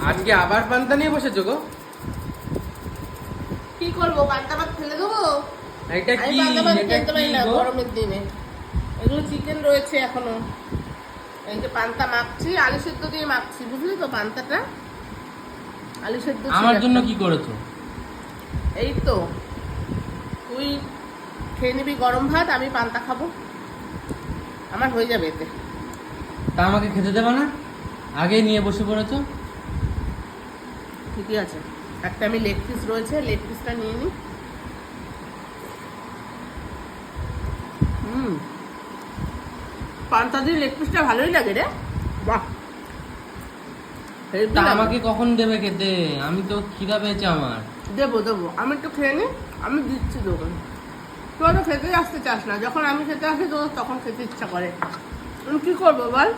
আজকে আবার পান্তা নিয়ে বসেছো গো? কি করবো, পান্তা ভাত ফেলে দেবো? এটা আমি কি? পান্তা ভাত এটা খেতে পারি কি না গো? গরমের দিনে। এগুলো চিকেন রয়েছে এখনো। এই যে পান্তা মাখছি, আলু সেদ্ধ দিয়ে মাখছি, বুঝলি তো পান্তাটা? আলু সেদ্ধ ছিল আমার জন্য একটা। কি করেছো? এই তো তুই খেয়ে নিবি গরম ভাত, আমি পান্তা খাবো, আমার হয়ে যাবে এতে। তা আমাকে খেতে দেবে না? আগেই নিয়ে বসে পড়েছো। ঠিকই আছে, একটা আমি লেগ পিস রয়েছে, লেগ পিসটা নিয়ে নিই। পান্তা দিয়ে লেগ পিসটা ভালোই লাগে রে, বাহ। হেবি তা লাগে। আমাকে কখন দেবে খেতে? আমি তো খিদা পেয়েছে আমার। দেবো দেবো, আমি একটু খেয়ে নিই, আমি দিচ্ছি তোকে। তোরা তো খেতেই আসতে চাস না, যখন আমি খেতে আসি তোর তখন খেতে ইচ্ছা করে। আমি কি করবো বল?